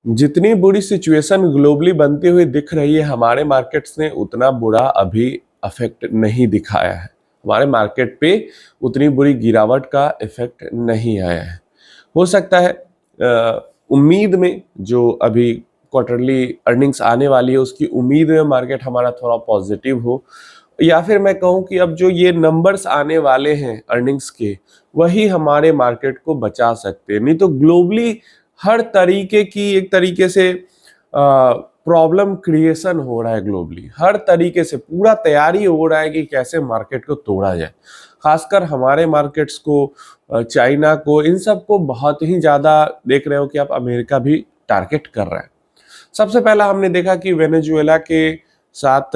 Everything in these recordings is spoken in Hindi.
जितनी बुरी सिचुएशन ग्लोबली बनती हुई दिख रही है हमारे मार्केट्स ने उतना बुरा अभी अफेक्ट नहीं दिखाया है। हमारे मार्केट पे उतनी बुरी गिरावट का इफेक्ट नहीं आया है। हो सकता है उम्मीद में जो अभी क्वार्टरली अर्निंग्स आने वाली है उसकी उम्मीद में मार्केट हमारा थोड़ा पॉजिटिव हो, या फिर मैं कहूँ कि अब जो ये नंबर्स आने वाले हैं अर्निंग्स के वही हमारे मार्केट को बचा सकते हैं। नहीं तो ग्लोबली हर तरीके की एक तरीके से प्रॉब्लम क्रिएशन हो रहा है। ग्लोबली हर तरीके से पूरा तैयारी हो रहा है कि कैसे मार्केट को तोड़ा जाए। खासकर हमारे मार्केट्स को, चाइना को, इन सब को बहुत ही ज़्यादा देख रहे हो कि आप अमेरिका भी टारगेट कर रहा है। सबसे पहला हमने देखा कि वेनेजुएला के साथ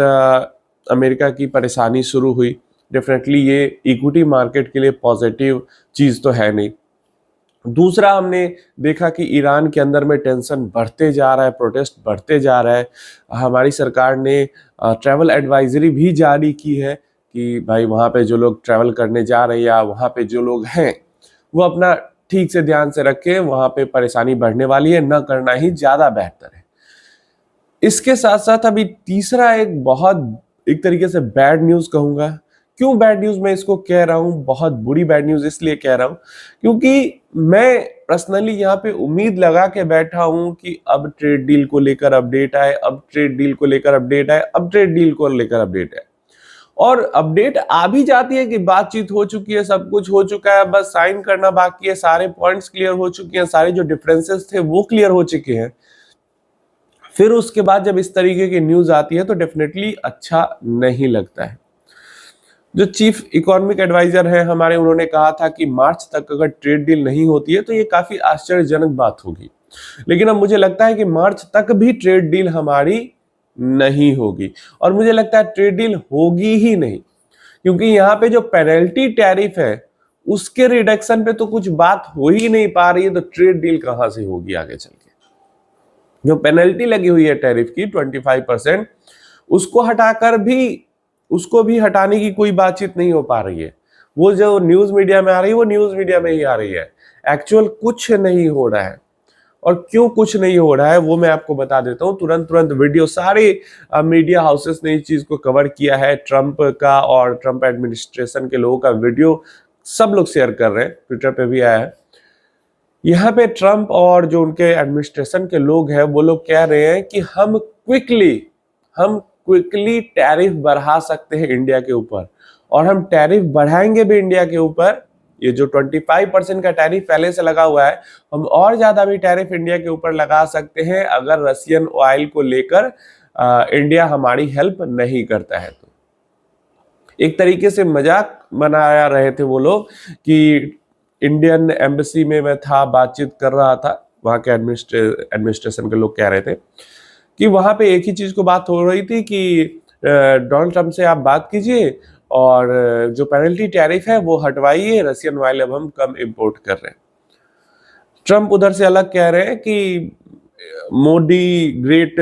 अमेरिका की परेशानी शुरू हुई। डेफिनेटली ये इक्विटी मार्केट के लिए पॉजिटिव चीज़ तो है नहीं। दूसरा हमने देखा कि ईरान के अंदर में टेंशन बढ़ते जा रहा है, प्रोटेस्ट बढ़ते जा रहा है। हमारी सरकार ने ट्रैवल एडवाइजरी भी जारी की है कि भाई वहाँ पे जो लोग ट्रैवल करने जा रहे हैं या वहाँ पे जो लोग हैं वो अपना ठीक से ध्यान से रखें, वहाँ पे परेशानी बढ़ने वाली है, न करना ही ज़्यादा बेहतर है। इसके साथ साथ अभी तीसरा एक बहुत एक तरीके से बैड न्यूज़ कहूँगा। क्यों बैड न्यूज़ मैं इसको कह रहा हूँ, बहुत बुरी बैड न्यूज़ इसलिए कह रहा हूँ क्योंकि मैं पर्सनली यहाँ पे उम्मीद लगा के बैठा हूँ कि अब ट्रेड डील को लेकर अपडेट आए, अब ट्रेड डील को लेकर अपडेट आए, अब ट्रेड डील को लेकर अपडेट आए। और अपडेट आ भी जाती है कि बातचीत हो चुकी है, सब कुछ हो चुका है, बस साइन करना बाकी है, सारे पॉइंट्स क्लियर हो चुके हैं, सारे जो डिफरेंसेस थे वो क्लियर हो चुके हैं। फिर उसके बाद जब इस तरीके की न्यूज़ आती है तो डेफिनेटली अच्छा नहीं लगता है। जो चीफ इकोनॉमिक एडवाइजर हैं हमारे, उन्होंने कहा था कि मार्च तक अगर ट्रेड डील नहीं होती है तो ये काफी आश्चर्यजनक बात होगी। लेकिन अब मुझे लगता है कि मार्च तक भी ट्रेड डील हमारी नहीं होगी, और मुझे लगता है ट्रेड डील होगी ही नहीं, क्योंकि यहाँ पे जो पेनल्टी टैरिफ है उसके रिडक्शन पे तो कुछ बात हो ही नहीं पा रही है, तो ट्रेड डील कहाँ से होगी आगे चल के। जो पेनल्टी लगी हुई है टैरिफ की 25%, उसको हटाकर भी, उसको भी हटाने की कोई बातचीत नहीं हो पा रही है। वो जो न्यूज मीडिया में आ रही है वो न्यूज मीडिया में ही आ रही है, एक्चुअल कुछ नहीं हो रहा है। और क्यों कुछ नहीं हो रहा है वो मैं आपको बता देता हूँ। तुरंत तुरंत वीडियो सारे मीडिया हाउसेस ने इस चीज को कवर किया है। ट्रंप का और ट्रंप एडमिनिस्ट्रेशन के लोगों का वीडियो सब लोग शेयर कर रहे हैं, ट्विटर पे भी आया है। यहाँ पे ट्रंप और जो उनके एडमिनिस्ट्रेशन के लोग हैं वो लोग कह रहे हैं कि हम क्विकली टैरिफ बढ़ा सकते हैं इंडिया के ऊपर, और हम टैरिफ बढ़ाएंगे भी इंडिया के ऊपर। ये जो 25% का टैरिफ पहले से लगा हुआ है, हम और ज्यादा भी टैरिफ इंडिया के ऊपर लगा सकते हैं अगर रशियन ऑयल को लेकर इंडिया हमारी हेल्प नहीं करता है तो। एक तरीके से मजाक बनाया रहे थे वो लोग कि इंडियन एम्बेसी में मैं था, बातचीत कर रहा था, वहाँ के एडमिनिस्ट्रेशन के लोग कह रहे थे कि वहाँ पे एक ही चीज को बात हो रही थी कि डोनाल्ड ट्रंप से आप बात कीजिए और जो पेनल्टी टैरिफ है वो हटवाइए, रशियन ऑयल अब हम कम इंपोर्ट कर रहे हैं। ट्रंप उधर से अलग कह रहे हैं कि मोदी ग्रेट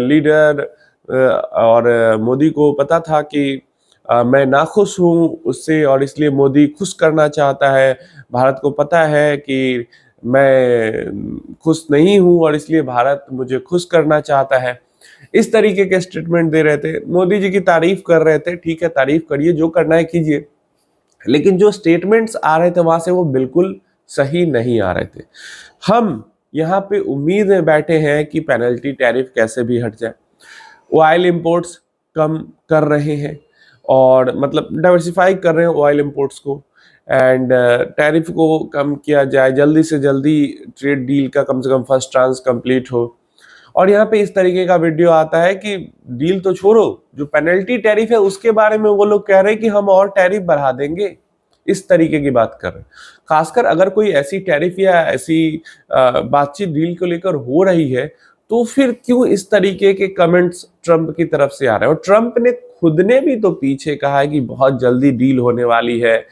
लीडर, और मोदी को पता था कि मैं नाखुश हूँ उससे और इसलिए मोदी खुश करना चाहता है। भारत को पता है कि मैं खुश नहीं हूँ और इसलिए भारत मुझे खुश करना चाहता है। इस तरीके के स्टेटमेंट दे रहे थे, मोदी जी की तारीफ कर रहे थे। ठीक है, तारीफ करिए, जो करना है कीजिए, लेकिन जो स्टेटमेंट्स आ रहे थे वहां से वो बिल्कुल सही नहीं आ रहे थे। हम यहाँ पे उम्मीद में बैठे हैं कि पेनल्टी टैरिफ कैसे भी हट जाए। ऑयल इंपोर्ट्स कम कर रहे हैं और मतलब डाइवर्सिफाई कर रहे हैं ऑयल इंपोर्ट्स को, एंड टैरिफ को कम किया जाए, जल्दी से जल्दी ट्रेड डील का कम से कम फर्स्ट ट्रांस कंप्लीट हो। और यहाँ पे इस तरीके का वीडियो आता है कि डील तो छोड़ो, जो पेनल्टी टैरिफ है उसके बारे में वो लोग कह रहे हैं कि हम और टैरिफ बढ़ा देंगे। इस तरीके की बात कर रहे हैं। खासकर अगर कोई ऐसी टैरिफ या ऐसी बातचीत डील को लेकर हो रही है तो फिर क्यों इस तरीके के कमेंट्स ट्रंप की तरफ से आ रहे हैं। और ट्रंप ने खुद ने भी तो पीछे कहा है कि बहुत जल्दी डील होने वाली है,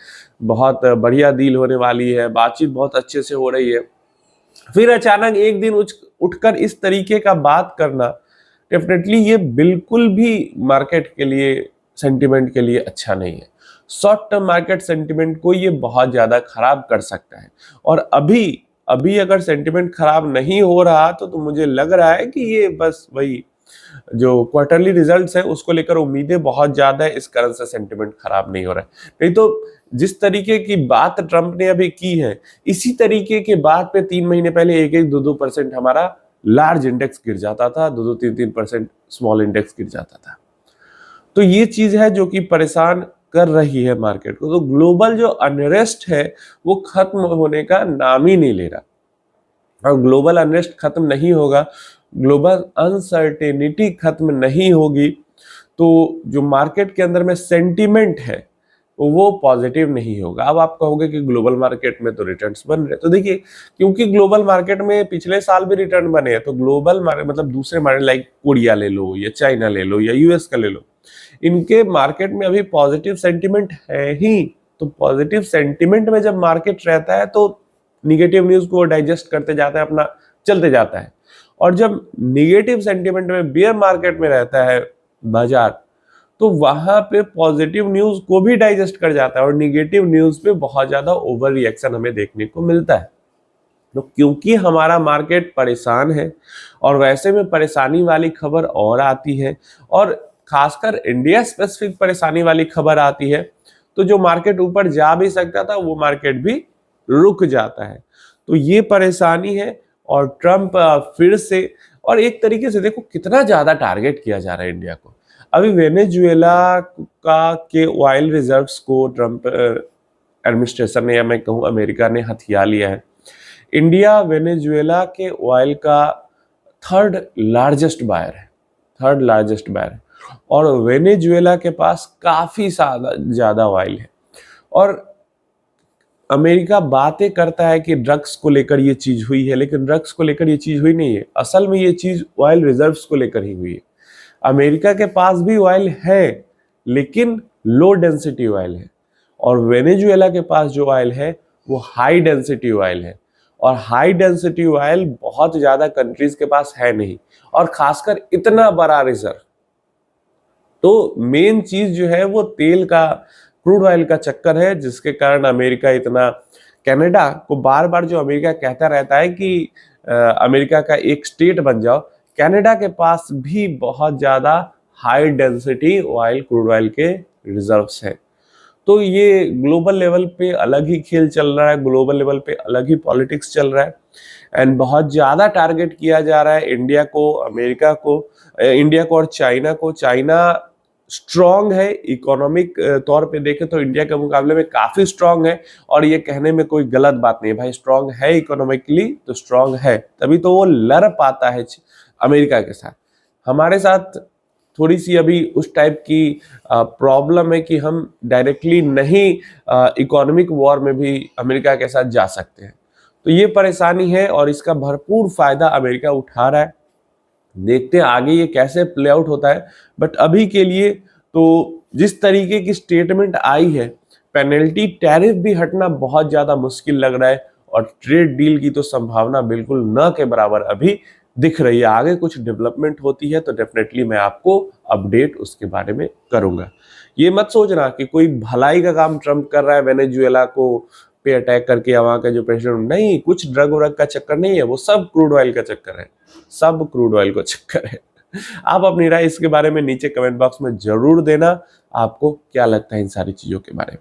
बहुत बढ़िया डील होने वाली है, बातचीत बहुत अच्छे से हो रही है। फिर अचानक एक दिन उठकर इस तरीके का बात करना, डेफिनेटली ये बिल्कुल भी मार्केट के लिए, सेंटिमेंट के लिए अच्छा नहीं है। शॉर्ट टर्म मार्केट सेंटिमेंट को ये बहुत ज्यादा खराब कर सकता है। और अभी अभी अगर सेंटिमेंट खराब नहीं हो रहा तो मुझे लग रहा है कि ये बस वही जो क्वार्टरली रिजल्ट्स है उसको लेकर उम्मीदें बहुत ज्यादा है, इस कारण से सेंटिमेंट खराब नहीं हो रहा है। नहीं तो जिस तरीके की बात ट्रंप ने अभी की है, इसी तरीके के बात पे 3 महीने पहले 1-1, 2-2% हमारा लार्ज इंडेक्स गिर जाता था, 2-3% स्मॉल इंडेक्स गिर जाता था। तो ये चीज है जो कि परेशान कर रही है मार्केट को। तो ग्लोबल जो अनरेस्ट है वो खत्म होने का नाम ही नहीं ले रहा, और ग्लोबल अनरेस्ट खत्म नहीं होगा, ग्लोबल अनसर्टेनिटी खत्म नहीं होगी, तो जो मार्केट के अंदर में सेंटीमेंट है वो पॉजिटिव नहीं होगा। अब आप कहोगे कि ग्लोबल मार्केट में तो रिटर्न्स बन रहे, तो देखिए क्योंकि ग्लोबल मार्केट में पिछले साल भी रिटर्न बने हैं, तो ग्लोबल मार्केट मतलब दूसरे मार्केट लाइक कोरिया ले लो या चाइना ले लो या यूएस का ले लो, इनके मार्केट में अभी पॉजिटिव सेंटीमेंट है ही। तो पॉजिटिव सेंटीमेंट में जब मार्केट रहता है तो निगेटिव न्यूज को डाइजेस्ट करते जाता है, अपना चलते जाता है। और जब निगेटिव सेंटीमेंट में बेयर मार्केट में रहता है बाजार, तो वहां पे पॉजिटिव न्यूज को भी डाइजेस्ट कर जाता है और निगेटिव न्यूज पे बहुत ज्यादा ओवर रिएक्शन हमें देखने को मिलता है। तो क्योंकि हमारा मार्केट परेशान है और वैसे में परेशानी वाली खबर और आती है, और खासकर इंडिया स्पेसिफिक परेशानी वाली खबर आती है, तो जो मार्केट ऊपर जा भी सकता था वो मार्केट भी रुक जाता है। तो ये परेशानी है। और ट्रंप फिर से, और एक तरीके से देखो कितना ज्यादा टारगेट किया जा रहा है इंडिया को। अभी वेनेजुएला का के ऑयल रिजर्व्स को ट्रंप एडमिनिस्ट्रेशन ने, या मैं कहूँ अमेरिका ने हथिया लिया है। इंडिया वेनेजुएला के ऑयल का थर्ड लार्जेस्ट बायर है, और वेनेजुएला के पास काफी ज्यादा ऑयल है। और अमेरिका बातें करता है कि ड्रग्स को लेकर ये चीज हुई है, लेकिन ड्रग्स को लेकर ये चीज हुई नहीं है। असल में ये चीज ऑयल रिजर्व्स को लेकर ही हुई है। अमेरिका के पास भी ऑयल है, लेकिन लो डेंसिटी ऑयल है, और वेनेजुएला के पास जो ऑयल है वो हाई डेंसिटी ऑयल है। और हाई डेंसिटी ऑयल बहुत ज्यादा कंट्रीज के पास है नहीं, और खासकर इतना बड़ा रिजर्व। तो मेन चीज जो है वो तेल का, क्रूड ऑयल का चक्कर है, जिसके कारण अमेरिका इतना, कनाडा को बार बार जो अमेरिका कहता रहता है कि अमेरिका का एक स्टेट बन जाओ, कनाडा के पास भी बहुत ज्यादा high density oil, crude oil के रिजर्व्स हैं। तो ये ग्लोबल लेवल पे अलग ही खेल चल रहा है, ग्लोबल लेवल पे अलग ही पॉलिटिक्स चल रहा है, एंड बहुत ज्यादा टारगेट किया जा रहा है इंडिया को, अमेरिका को, इंडिया को और चाइना को। चाइना स्ट्रांग है इकोनॉमिक तौर पे देखें तो इंडिया के मुकाबले में काफी स्ट्रांग है, और ये कहने में कोई गलत बात नहीं है भाई, स्ट्रांग है इकोनॉमिकली तो स्ट्रांग है, तभी तो वो लड़ पाता है अमेरिका के साथ। हमारे साथ थोड़ी सी अभी उस टाइप की प्रॉब्लम है कि हम डायरेक्टली नहीं इकोनॉमिक वॉर में भी अमेरिका के साथ जा सकते हैं। तो ये परेशानी है और इसका भरपूर फायदा अमेरिका उठा रहा है। देखते हैं आगे ये कैसे प्ले आउट होता है, बट अभी के लिए तो जिस तरीके की स्टेटमेंट आई है, पेनल्टी टैरिफ भी हटना बहुत ज्यादा मुश्किल लग रहा है, और ट्रेड डील की तो संभावना बिल्कुल न के बराबर अभी दिख रही है। आगे कुछ डेवलपमेंट होती है तो डेफिनेटली मैं आपको अपडेट उसके बारे में करूंगा। ये मत सोचना कि कोई भलाई का काम ट्रंप कर रहा है वेनेजुएला को पे अटैक करके, या वहां का जो प्रेसिडेंट, नहीं, कुछ ड्रग व्रग का चक्कर नहीं है, वो सब क्रूड ऑयल का चक्कर है, सब क्रूड ऑयल का चक्कर है। आप अपनी राय इसके बारे में नीचे कमेंट बॉक्स में जरूर देना, आपको क्या लगता है इन सारी चीजों के बारे में।